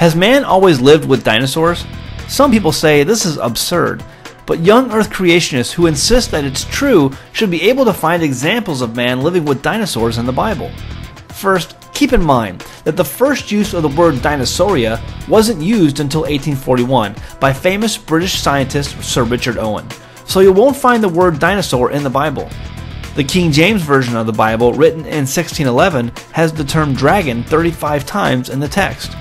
Has man always lived with dinosaurs? Some people say this is absurd, but young Earth creationists who insist that it's true should be able to find examples of man living with dinosaurs in the Bible. First, keep in mind that the first use of the word dinosauria wasn't used until 1841 by famous British scientist Sir Richard Owen, so you won't find the word dinosaur in the Bible. The King James Version of the Bible, written in 1611, has the term dragon 35 times in the text.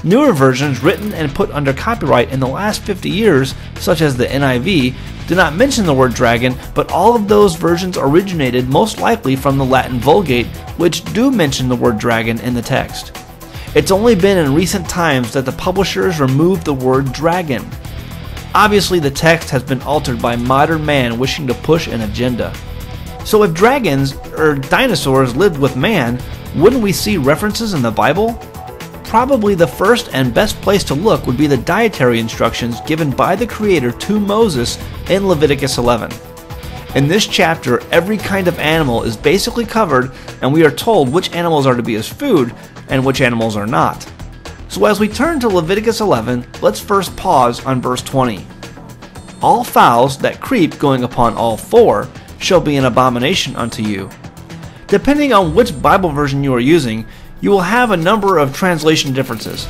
Newer versions written and put under copyright in the last 50 years, such as the NIV, do not mention the word dragon, but all of those versions originated most likely from the Latin Vulgate, which do mention the word dragon in the text. It's only been in recent times that the publishers removed the word dragon. Obviously, the text has been altered by modern man wishing to push an agenda. So if dragons, or dinosaurs, lived with man, wouldn't we see references in the Bible? Probably the first and best place to look would be the dietary instructions given by the Creator to Moses in Leviticus 11. In this chapter, every kind of animal is basically covered, and we are told which animals are to be as food and which animals are not. So as we turn to Leviticus 11, let's first pause on verse 20. All fowls that creep going upon all four shall be an abomination unto you. Depending on which Bible version you are using, you will have a number of translation differences.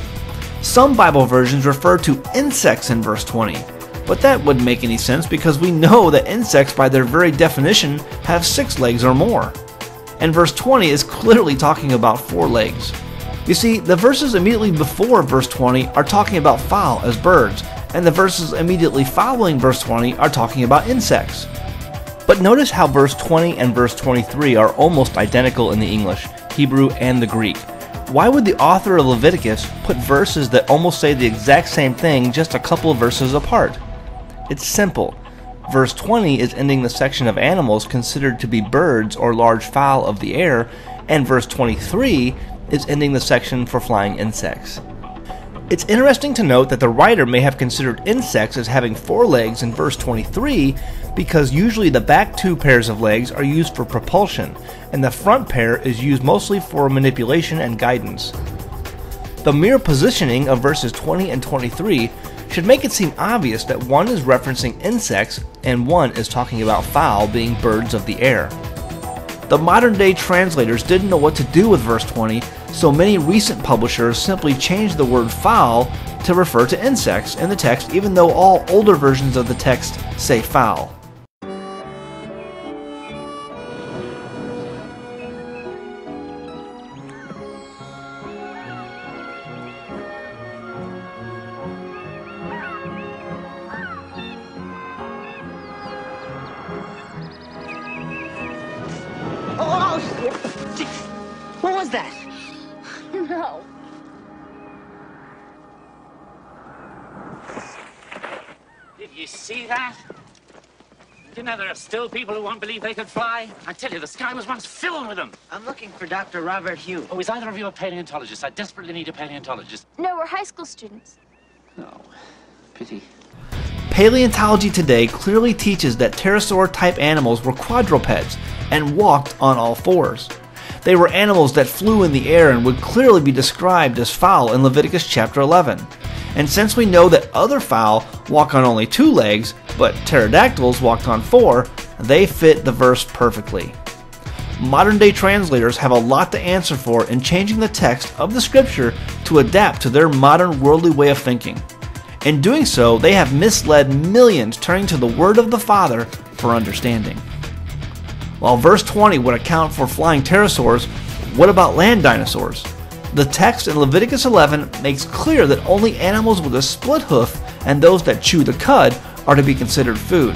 Some Bible versions refer to insects in verse 20, but that wouldn't make any sense because we know that insects by their very definition have 6 legs or more. And verse 20 is clearly talking about 4 legs. You see, the verses immediately before verse 20 are talking about fowl as birds, and the verses immediately following verse 20 are talking about insects. But notice how verse 20 and verse 23 are almost identical in the English, Hebrew, and the Greek. Why would the author of Leviticus put verses that almost say the exact same thing just a couple of verses apart? It's simple. Verse 20 is ending the section of animals considered to be birds or large fowl of the air, and verse 23 is ending the section for flying insects. It's interesting to note that the writer may have considered insects as having 4 legs in verse 23 because usually the back 2 pairs of legs are used for propulsion, and the front pair is used mostly for manipulation and guidance. The mere positioning of verses 20 and 23 should make it seem obvious that one is referencing insects and one is talking about fowl being birds of the air. The modern day translators didn't know what to do with verse 20, so many recent publishers simply changed the word fowl to refer to insects in the text, even though all older versions of the text say fowl. What was that? No. Did you see that? You know there are still people who won't believe they could fly? I tell you, the sky was once filled with them. I'm looking for Dr. Robert Hugh. Oh, is either of you a paleontologist? I desperately need a paleontologist. No, we're high school students. Oh, pity. Paleontology today clearly teaches that pterosaur-type animals were quadrupeds and walked on all fours. They were animals that flew in the air and would clearly be described as fowl in Leviticus chapter 11. And since we know that other fowl walk on only 2 legs, but pterodactyls walked on 4, they fit the verse perfectly. Modern day translators have a lot to answer for in changing the text of the scripture to adapt to their modern worldly way of thinking. In doing so, they have misled millions turning to the word of the Father for understanding. While verse 20 would account for flying pterosaurs, what about land dinosaurs? The text in Leviticus 11 makes clear that only animals with a split hoof and those that chew the cud are to be considered food.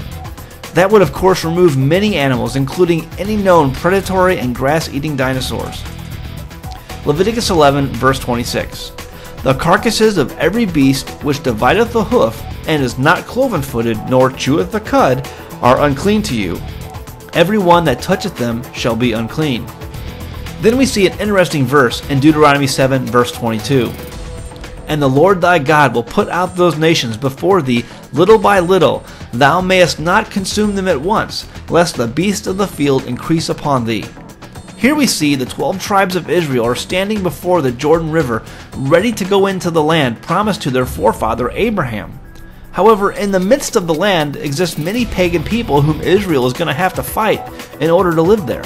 That would of course remove many animals, including any known predatory and grass-eating dinosaurs. Leviticus 11 verse 26. The carcasses of every beast which divideth the hoof, and is not cloven-footed, nor cheweth the cud, are unclean to you. Every one that toucheth them shall be unclean. Then we see an interesting verse in Deuteronomy 7 verse 22. And the Lord thy God will put out those nations before thee little by little. Thou mayest not consume them at once, lest the beasts of the field increase upon thee. Here we see the 12 tribes of Israel are standing before the Jordan River, ready to go into the land promised to their forefather Abraham. However, in the midst of the land exist many pagan people whom Israel is going to have to fight in order to live there.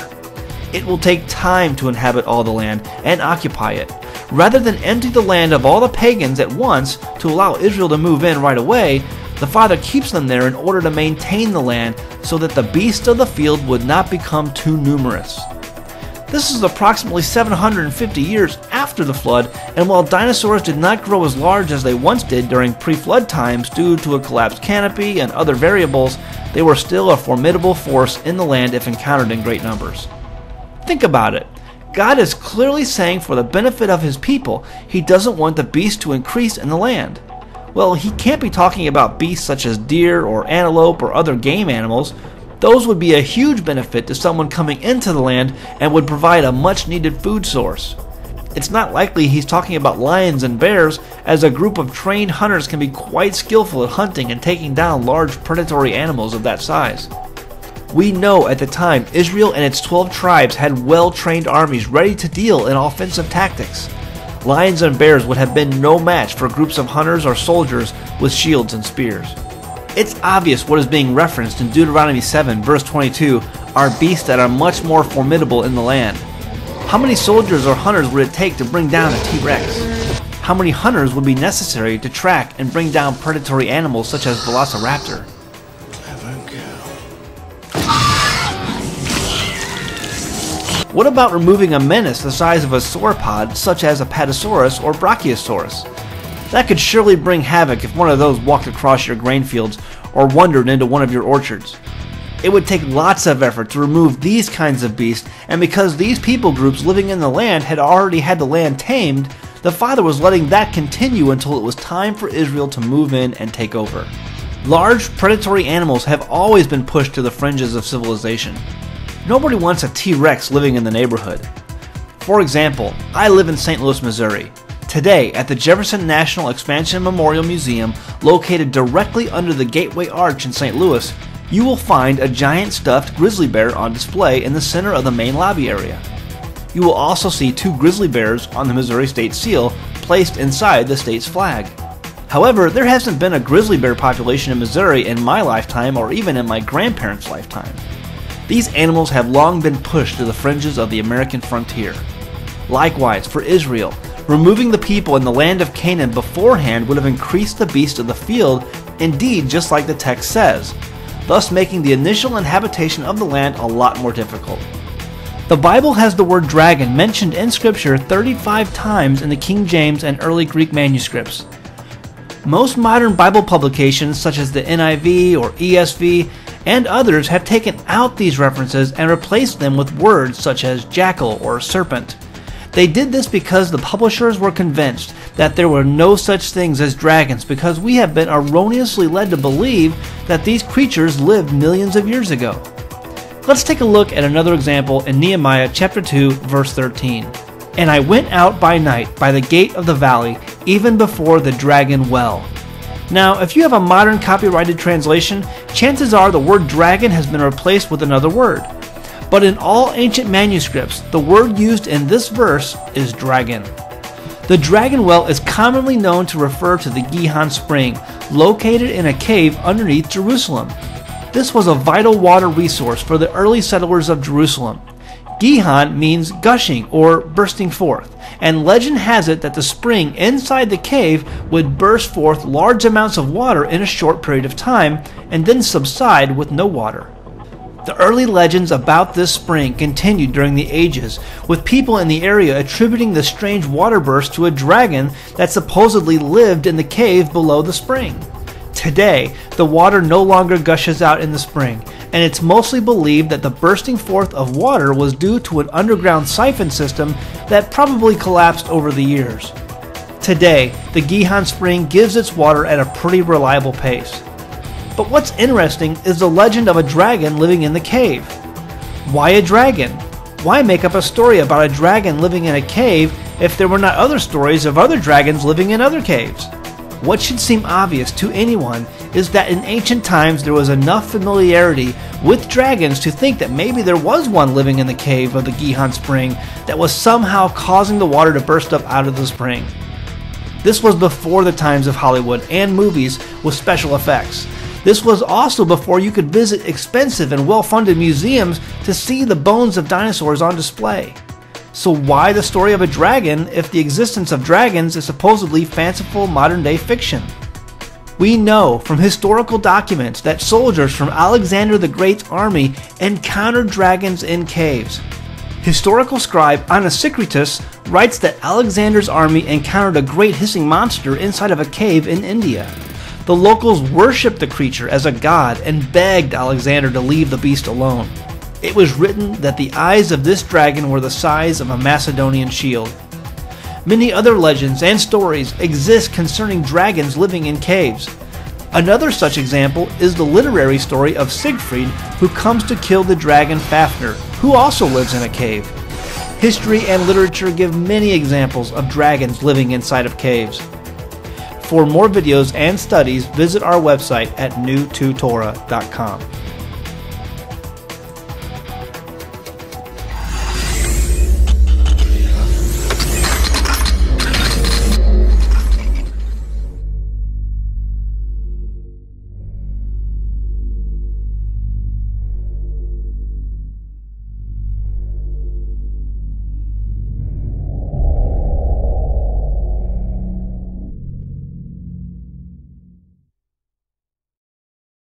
It will take time to inhabit all the land and occupy it. Rather than empty the land of all the pagans at once to allow Israel to move in right away, the Father keeps them there in order to maintain the land so that the beasts of the field would not become too numerous. This is approximately 750 years after the flood, and while dinosaurs did not grow as large as they once did during pre-flood times due to a collapsed canopy and other variables, they were still a formidable force in the land if encountered in great numbers. Think about it. God is clearly saying for the benefit of his people, he doesn't want the beasts to increase in the land. Well, he can't be talking about beasts such as deer or antelope or other game animals. Those would be a huge benefit to someone coming into the land and would provide a much needed food source. It's not likely he's talking about lions and bears, as a group of trained hunters can be quite skillful at hunting and taking down large predatory animals of that size. We know at the time Israel and its 12 tribes had well-trained armies ready to deal in offensive tactics. Lions and bears would have been no match for groups of hunters or soldiers with shields and spears. It's obvious what is being referenced in Deuteronomy 7 verse 22 are beasts that are much more formidable in the land. How many soldiers or hunters would it take to bring down a T-Rex? How many hunters would be necessary to track and bring down predatory animals such as Velociraptor? What about removing a menace the size of a sauropod such as a Patasaurus or Brachiosaurus? That could surely bring havoc if one of those walked across your grain fields or wandered into one of your orchards. It would take lots of effort to remove these kinds of beasts, and because these people groups living in the land had already had the land tamed, the Father was letting that continue until it was time for Israel to move in and take over. Large predatory animals have always been pushed to the fringes of civilization. Nobody wants a T-Rex living in the neighborhood. For example, I live in St. Louis, Missouri. Today, at the Jefferson National Expansion Memorial Museum, located directly under the Gateway Arch in St. Louis, you will find a giant stuffed grizzly bear on display in the center of the main lobby area. You will also see 2 grizzly bears on the Missouri State Seal placed inside the state's flag. However, there hasn't been a grizzly bear population in Missouri in my lifetime or even in my grandparents' lifetime. These animals have long been pushed to the fringes of the American frontier. Likewise, for Israel, removing the people in the land of Canaan beforehand would have increased the beasts of the field, indeed just like the text says, thus making the initial inhabitation of the land a lot more difficult. The Bible has the word dragon mentioned in Scripture 35 times in the King James and early Greek manuscripts. Most modern Bible publications such as the NIV or ESV and others have taken out these references and replaced them with words such as jackal or serpent. They did this because the publishers were convinced that there were no such things as dragons because we have been erroneously led to believe that these creatures lived millions of years ago. Let's take a look at another example in Nehemiah chapter 2 verse 13. And I went out by night by the gate of the valley, even before the dragon well. Now, if you have a modern copyrighted translation, chances are the word dragon has been replaced with another word. But in all ancient manuscripts, the word used in this verse is dragon. The dragon well is commonly known to refer to the Gihon spring, located in a cave underneath Jerusalem. This was a vital water resource for the early settlers of Jerusalem. Gihon means gushing or bursting forth, and legend has it that the spring inside the cave would burst forth large amounts of water in a short period of time and then subside with no water. The early legends about this spring continued during the ages, with people in the area attributing the strange water burst to a dragon that supposedly lived in the cave below the spring. Today, the water no longer gushes out in the spring, and it's mostly believed that the bursting forth of water was due to an underground siphon system that probably collapsed over the years. Today, the Gihon spring gives its water at a pretty reliable pace. But what's interesting is the legend of a dragon living in the cave. Why a dragon? Why make up a story about a dragon living in a cave if there were not other stories of other dragons living in other caves? What should seem obvious to anyone is that in ancient times there was enough familiarity with dragons to think that maybe there was one living in the cave of the Gihon spring that was somehow causing the water to burst up out of the spring. This was before the times of Hollywood and movies with special effects. This was also before you could visit expensive and well-funded museums to see the bones of dinosaurs on display. So why the story of a dragon if the existence of dragons is supposedly fanciful modern-day fiction? We know from historical documents that soldiers from Alexander the Great's army encountered dragons in caves. Historical scribe Anaxagoras writes that Alexander's army encountered a great hissing monster inside of a cave in India. The locals worshipped the creature as a god and begged Alexander to leave the beast alone. It was written that the eyes of this dragon were the size of a Macedonian shield. Many other legends and stories exist concerning dragons living in caves. Another such example is the literary story of Siegfried, who comes to kill the dragon Fafnir, who also lives in a cave. History and literature give many examples of dragons living inside of caves. For more videos and studies, visit our website at newtotorah.com.